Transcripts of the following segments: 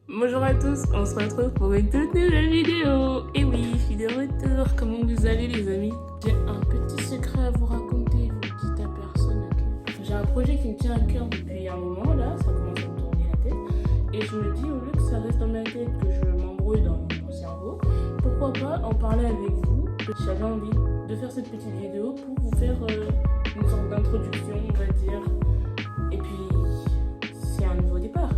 Bonjour à tous, on se retrouve pour une toute nouvelle vidéo. Et oui, je suis de retour. Comment vous allez les amis? J'ai un petit secret à vous raconter, vous le dites à personne, ok? J'ai un projet qui me tient à cœur depuis un moment là, ça commence à me tourner la tête. Et je me dis, au lieu que ça reste dans ma tête, que je m'embrouille dans mon cerveau, pourquoi pas en parler avec vous? J'avais envie de faire cette petite vidéo pour vous faire une sorte d'introduction, on va dire. Et puis, c'est un nouveau départ.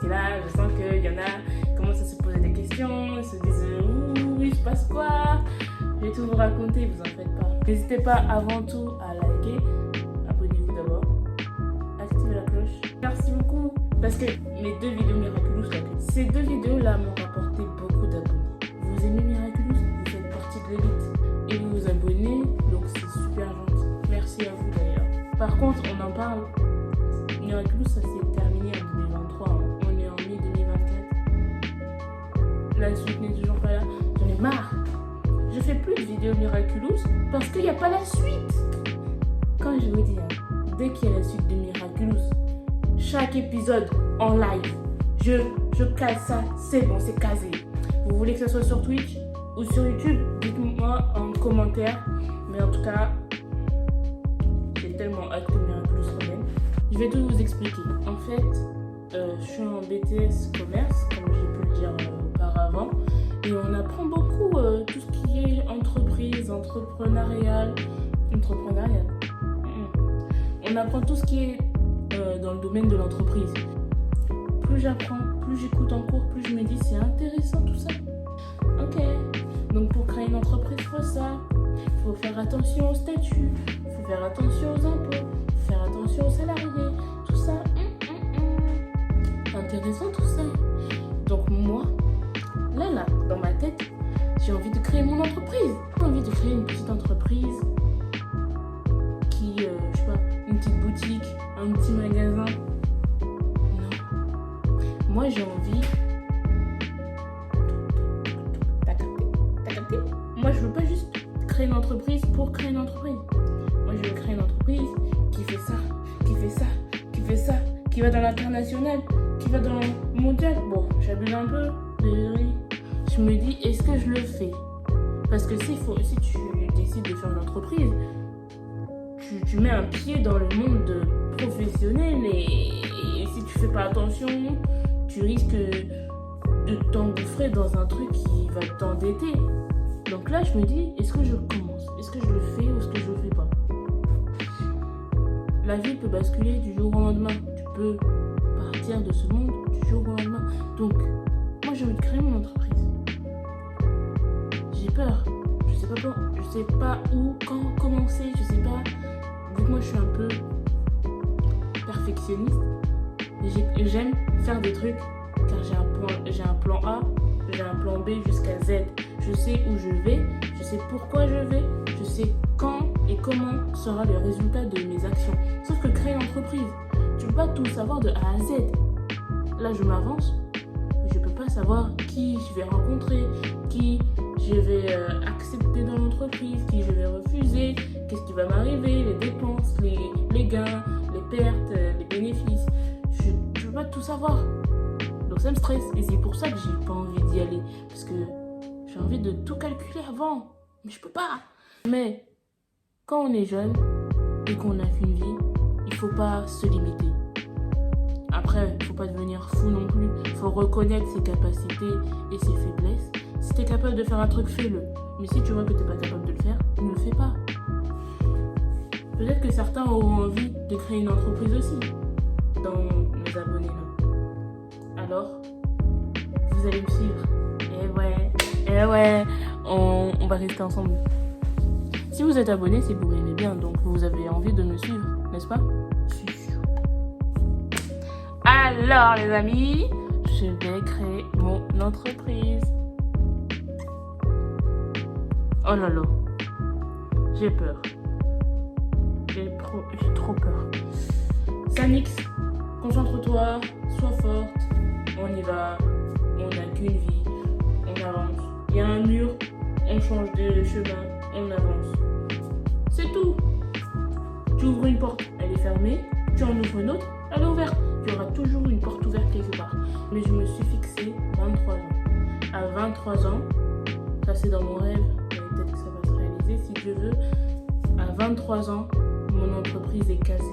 Là, je sens qu'il y en a qui commencent à se poser des questions, ils se disent ouh, il se passe quoi? Je vais tout vous raconter, vous en faites pas. N'hésitez pas avant tout à liker, abonnez-vous d'abord, activez la cloche. Merci beaucoup parce que mes deux vidéos Miraculous, ces deux vidéos là m'ont rapporté beaucoup d'abonnés. Vous aimez Miraculous, vous faites partie de l'élite et vous vous abonnez, donc c'est super gentil. Merci à vous d'ailleurs. Par contre, on en parle, Miraculous ça s'est terminé en 2023. La suite n'est toujours pas là. J'en ai marre. Je fais plus de vidéos Miraculous parce qu'il n'y a pas la suite. Quand je vous dis, dès qu'il y a la suite de Miraculous, chaque épisode en live, je case ça. C'est bon, c'est casé. Vous voulez que ça soit sur Twitch ou sur YouTube? Dites-moi en commentaire. Mais en tout cas, j'ai tellement hâte que Miraculous revienne. Je vais tout vous expliquer. En fait, je suis en BTS commerce, comme j'ai pu le dire auparavant, et on apprend beaucoup tout ce qui est entreprise, entrepreneurial. On apprend tout ce qui est dans le domaine de l'entreprise. Plus j'apprends, plus j'écoute en cours, plus je me dis c'est intéressant tout ça. Ok, donc pour créer une entreprise, il faut ça. Il faut faire attention au statut, il faut faire attention aux impôts, il faut faire attention aux salariés, tout ça. Intéressant tout ça. Donc moi, là, dans ma tête, j'ai envie de créer mon entreprise. J'ai envie de créer une petite entreprise qui, je sais pas, une petite boutique, un petit magasin. Non. Moi, j'ai envie... T'as capté? Moi, je veux pas juste créer une entreprise pour créer une entreprise. Moi, je veux créer une entreprise qui fait ça, qui fait ça, qui fait ça, qui va dans l'international, qui va dans le mondial. Bon, j'abuse un peu, désolé. Je me dis, est-ce que je le fais? Parce que si tu décides de faire une entreprise, tu mets un pied dans le monde professionnel et si tu fais pas attention, tu risques de t'engouffrer dans un truc qui va t'endetter. Donc là, je me dis, est-ce que je commence? Est-ce que je le fais ou est-ce que je le fais pas? La vie peut basculer du jour au lendemain. Tu peux partir de ce monde du jour au lendemain. Donc, moi, j'ai envie de créer mon entreprise. J'ai peur. Je sais pas où, quand commencer. Je sais pas. Vu que moi, je suis un peu perfectionniste. J'aime faire des trucs car j'ai un plan A, j'ai un plan B jusqu'à Z. Je sais où je vais, je sais pourquoi je vais, je sais quand et comment sera le résultat de mes actions. Sauf que créer une entreprise, tu peux pas tout savoir de A à Z. Là, je m'avance, mais je peux pas savoir qui je vais rencontrer, qui je vais accepter dans l'entreprise, qui je vais refuser, qu'est-ce qui va m'arriver, les dépenses, les gains, les pertes, les bénéfices. Je peux pas tout savoir. Donc ça me stresse et c'est pour ça que j'ai pas envie d'y aller. Parce que j'ai envie de tout calculer avant. Mais je peux pas. Mais quand on est jeune et qu'on n'a qu'une vie, il faut pas se limiter. Après, il faut pas devenir fou non plus. Il faut reconnaître ses capacités et ses faiblesses. Si tu es capable de faire un truc, fais-le. Mais si tu vois que tu n'es pas capable de le faire, ne le fais pas. Peut-être que certains auront envie de créer une entreprise aussi. Dans mes abonnés là. Alors, vous allez me suivre. Et ouais, on va rester ensemble. Si vous êtes abonné, c'est que vous m'aimez bien, donc vous avez envie de me suivre, n'est-ce pas? Alors les amis, je vais créer mon entreprise. Oh là là, j'ai peur. J'ai trop peur. Sanix, concentre-toi, sois forte. On y va, on n'a qu'une vie, on avance. Il y a un mur, on change de chemin, on avance. C'est tout. Tu ouvres une porte, elle est fermée. Tu en ouvres une autre, elle est ouverte. Tu auras toujours une porte ouverte quelque part. Mais je me suis fixé 23 ans. À 23 ans, ça c'est dans mon rêve, et peut-être que ça va se réaliser si Dieu veut. À 23 ans, mon entreprise est casée.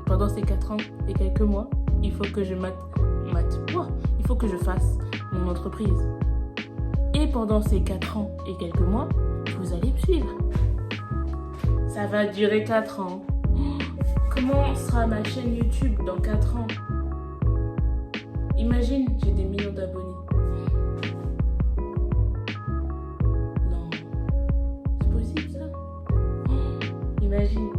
Pendant ces 4 ans et quelques mois, il faut que je il faut que je fasse mon entreprise. Et pendant ces 4 ans et quelques mois, vous allez me suivre. Ça va durer 4 ans. Comment sera ma chaîne YouTube dans 4 ans? Imagine, j'ai des millions d'abonnés. Non, c'est possible ça? Imagine.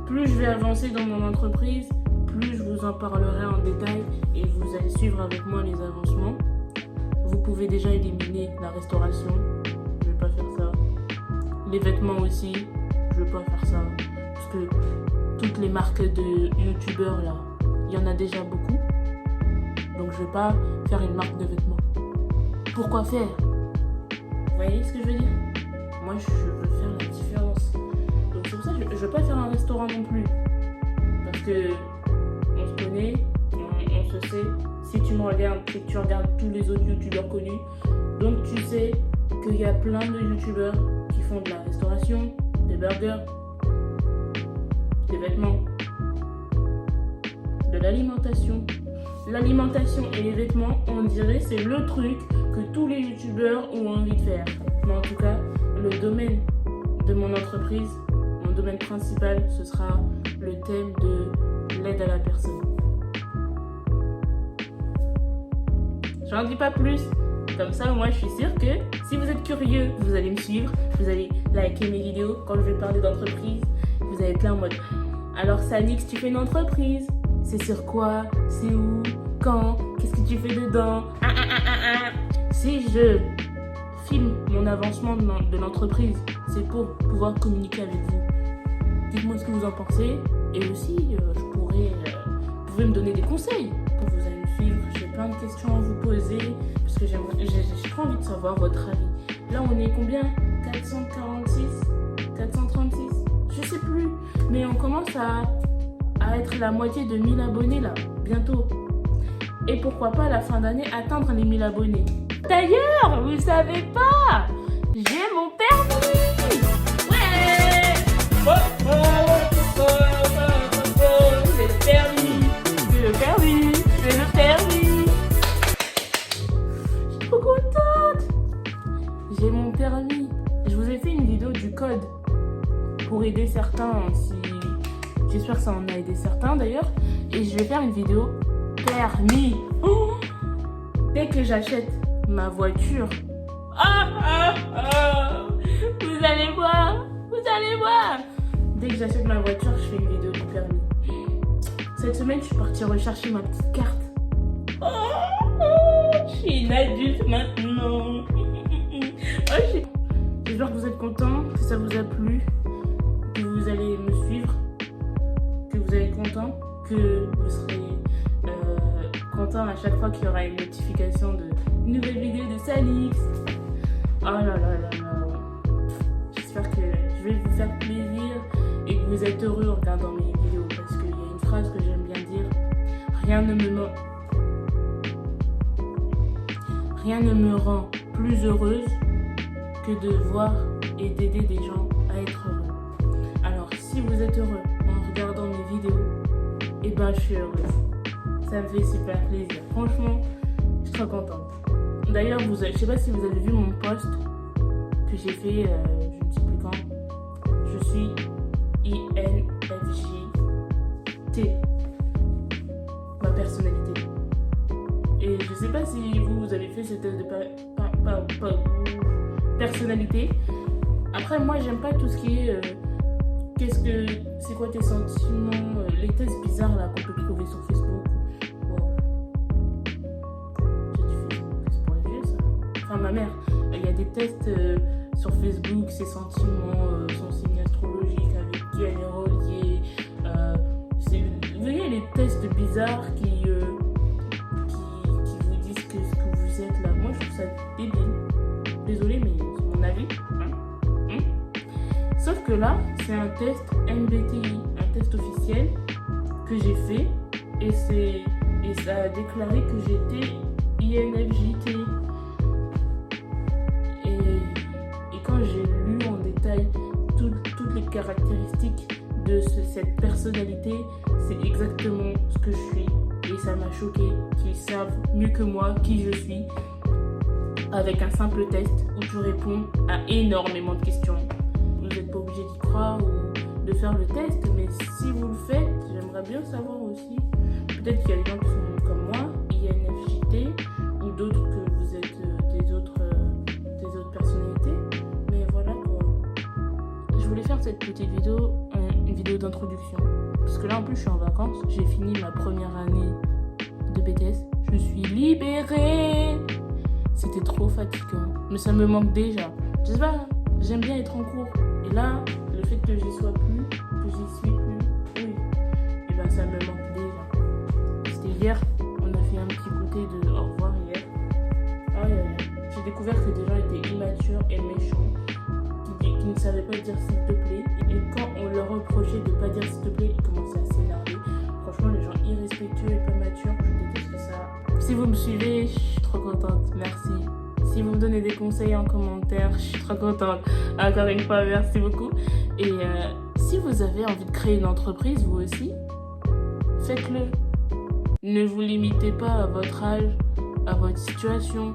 Plus je vais avancer dans mon entreprise, plus je vous en parlerai en détail et vous allez suivre avec moi les avancements. Vous pouvez déjà éliminer la restauration, je vais pas faire ça. Les vêtements aussi, je vais pas faire ça. Parce que toutes les marques de youtubeurs là, il y en a déjà beaucoup. Donc je vais pas faire une marque de vêtements. Pourquoi faire? Vous voyez ce que je veux dire? Moi je veux faire la différence. Donc c'est pour ça que je veux pas faire un restaurant non plus. Parce que on se connaît, on se sait. Si tu me regardes, c'est que tu regardes tous les autres youtubeurs connus. Donc tu sais qu'il y a plein de youtubeurs qui font de la restauration, des burgers, des vêtements, de l'alimentation. L'alimentation et les vêtements, on dirait, c'est le truc que tous les youtubeurs ont envie de faire. Mais en tout cas, le domaine de mon entreprise, mon domaine principal, ce sera le thème de l'aide à la personne. J'en dis pas plus. Comme ça, moi, je suis sûre que si vous êtes curieux, vous allez me suivre, vous allez liker mes vidéos quand je vais parler d'entreprise. Vous allez être là en mode alors, Sanix, tu fais une entreprise? C'est sur quoi? C'est où? Quand? Qu'est-ce que tu fais dedans? Si je filme mon avancement de l'entreprise, c'est pour pouvoir communiquer avec vous. Dites-moi ce que vous en pensez. Et aussi, vous pouvez me donner des conseils. Vous allez me suivre. J'ai plein de questions à vous poser. Parce que j'ai trop envie de savoir votre avis. Là, on est combien? 446? 436? Je sais plus. Mais on commence à être la moitié de 1000 abonnés là, bientôt. Et pourquoi pas à la fin d'année atteindre les 1000 abonnés. D'ailleurs, vous savez pas, j'ai mon permis. Ouais. C'est le permis. C'est le permis. C'est le permis. Je suis trop contente. J'ai mon permis. Je vous ai fait une vidéo du code pour aider certains si... J'espère que ça en a aidé certains d'ailleurs. Et je vais faire une vidéo permis. Dès que j'achète ma voiture. Vous allez voir. Vous allez voir. Dès que j'achète ma voiture, je fais une vidéo du permis. Cette semaine, je suis partie rechercher ma petite carte. Je suis une adulte maintenant. J'espère que vous êtes contents, que ça vous a plu, que vous allez me suivre. Que vous allez être content, que vous serez content à chaque fois qu'il y aura une notification de nouvelle vidéo de Sanix. Oh là là là là. J'espère que je vais vous faire plaisir et que vous êtes heureux en regardant mes vidéos parce qu'il y a une phrase que j'aime bien dire. Rien ne me rend plus heureuse que de voir et d'aider des gens à être heureux. Alors si vous êtes heureux en regardant mes vidéos, et ben je suis heureuse. Ça me fait super plaisir. Franchement, je suis trop contente. D'ailleurs, je sais pas si vous avez vu mon post que j'ai fait, je ne sais plus quand. Je suis INFJT. Ma personnalité. Et je sais pas si vous avez fait ce test de personnalité. Après, moi, j'aime pas tout ce qui est... c'est quoi tes sentiments, les tests bizarres là qu'on peut trouver sur Facebook. Wow. J'ai dit Facebook, c'est pour les vieux ça. Enfin ma mère, il y a des tests sur Facebook, ses sentiments, son signe astrologique, avec qui elle est reliée. Vous voyez les tests bizarres qui vous disent ce que vous êtes là. Moi je trouve ça débile. Désolée mais c'est mon avis. Sauf que là, c'est un test MBTI, un test officiel que j'ai fait Et ça a déclaré que j'étais INFJT. Et quand j'ai lu en détail toutes les caractéristiques de cette personnalité, c'est exactement ce que je suis. Et ça m'a choqué qu'ils savent mieux que moi qui je suis avec un simple test où tu réponds à énormément de questions. Vous n'êtes pas obligé d'y croire ou de faire le test, mais si vous le faites, j'aimerais bien savoir aussi. Peut-être qu'il y a des gens qui sont comme moi, INFJT, ou d'autres que vous êtes des autres personnalités. Mais voilà quoi. Je voulais faire cette petite vidéo, une vidéo d'introduction. Parce que là en plus je suis en vacances, j'ai fini ma première année de BTS. Je suis libérée. C'était trop fatigant, mais ça me manque déjà. Je sais pas, j'aime bien être en cours. Et là, le fait que j'y sois plus, que j'y suis plus, oui, et ben ça me manque déjà. C'était hier, on a fait un petit goûter de au revoir hier. J'ai découvert que des gens étaient immatures et méchants, qui ne savaient pas dire s'il te plaît. Et quand on leur reprochait de pas dire s'il te plaît, ils commençaient à s'énerver. Franchement, les gens irrespectueux et pas matures, je déteste ça. Si vous me suivez, je suis trop contente, merci. Si vous me donnez des conseils en commentaire, je suis trop contente. Encore une fois, merci beaucoup. Et si vous avez envie de créer une entreprise, vous aussi, faites-le. Ne vous limitez pas à votre âge, à votre situation,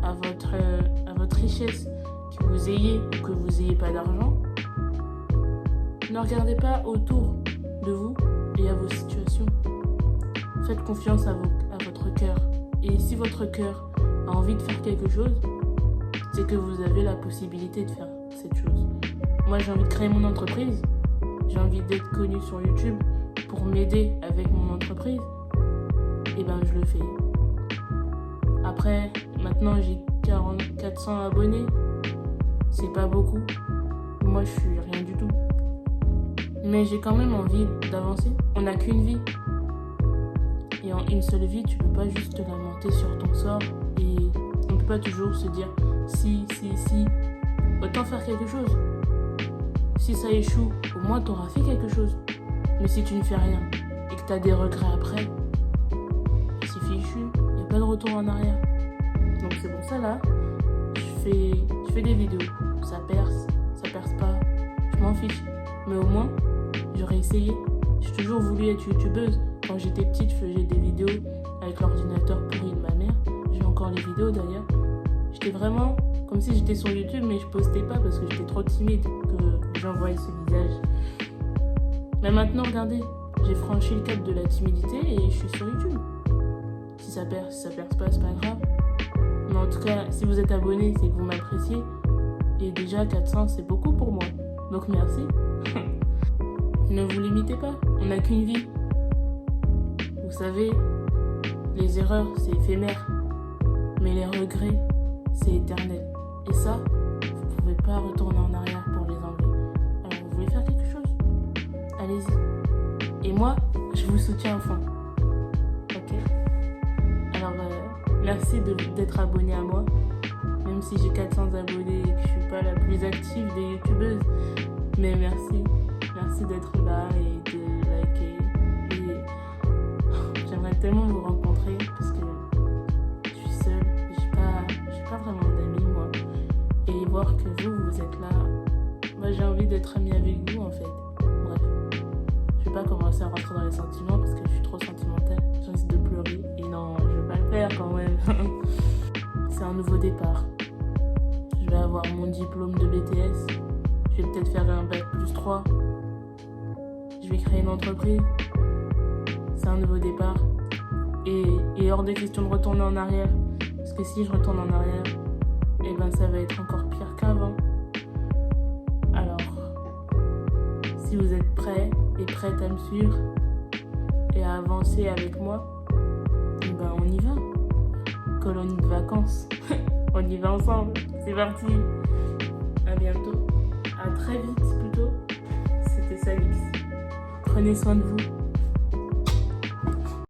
à votre richesse, que vous ayez ou que vous n'ayez pas d'argent. Ne regardez pas autour de vous et à vos situations. Faites confiance à votre cœur. Et si votre cœur a envie de faire quelque chose, c'est que vous avez la possibilité de faire cette chose. Moi, j'ai envie de créer mon entreprise. J'ai envie d'être connue sur YouTube pour m'aider avec mon entreprise. Et ben, je le fais. Après, maintenant, j'ai 400 abonnés. C'est pas beaucoup. Moi, je suis rien du tout. Mais j'ai quand même envie d'avancer. On n'a qu'une vie. Et en une seule vie, tu peux pas juste te lamenter sur ton sort. Et on peut pas toujours se dire si. Autant faire quelque chose. Si ça échoue, au moins t'auras fait quelque chose. Mais si tu ne fais rien et que t'as des regrets après, c'est fichu. Il n'y a pas de retour en arrière. Donc c'est pour ça là, je fais des vidéos. Ça perce pas. Je m'en fiche. Mais au moins, j'aurais essayé. J'ai toujours voulu être youtubeuse. Quand j'étais petite, je faisais des vidéos avec l'ordinateur pourri de ma mère. J'ai encore les vidéos d'ailleurs. J'étais vraiment comme si j'étais sur YouTube, mais je postais pas parce que j'étais trop timide que j'envoyais ce visage. Mais maintenant, regardez, j'ai franchi le cap de la timidité et je suis sur YouTube. Si ça perce pas, c'est pas grave. Mais en tout cas, si vous êtes abonné, c'est que vous m'appréciez. Et déjà, 400, c'est beaucoup pour moi. Donc merci. Ne vous limitez pas, on n'a qu'une vie. Vous savez, les erreurs, c'est éphémère. Mais les regrets, c'est éternel. Et ça, vous pouvez pas retourner en arrière pour les enlever. Alors, vous voulez faire quelque chose? Allez-y. Et moi, je vous soutiens à fond. Ok? Alors, merci d'être abonné à moi. Même si j'ai 400 abonnés et que je suis pas la plus active des youtubeuses. Mais merci. Merci d'être là et de liker. Et j'aimerais tellement vous rencontrer parce que je suis seule et j'ai pas vraiment d'amis moi. Et voir que vous êtes là, moi j'ai envie d'être amie avec vous en fait. Bref, je vais pas commencer à rentrer dans les sentiments parce que je suis trop sentimentale. Je risque de pleurer et non, je vais pas le faire quand même. C'est un nouveau départ. Je vais avoir mon diplôme de BTS. Je vais peut-être faire un bac plus 3. Je vais créer une entreprise. C'est un nouveau départ. Et hors de question de retourner en arrière. Parce que si je retourne en arrière, eh ben ça va être encore pire qu'avant. Alors, si vous êtes prêts et prête à me suivre et à avancer avec moi, eh ben on y va. Colonie de vacances. On y va ensemble. C'est parti. À bientôt. À très vite plutôt. C'était Salix. Prenez soin de vous.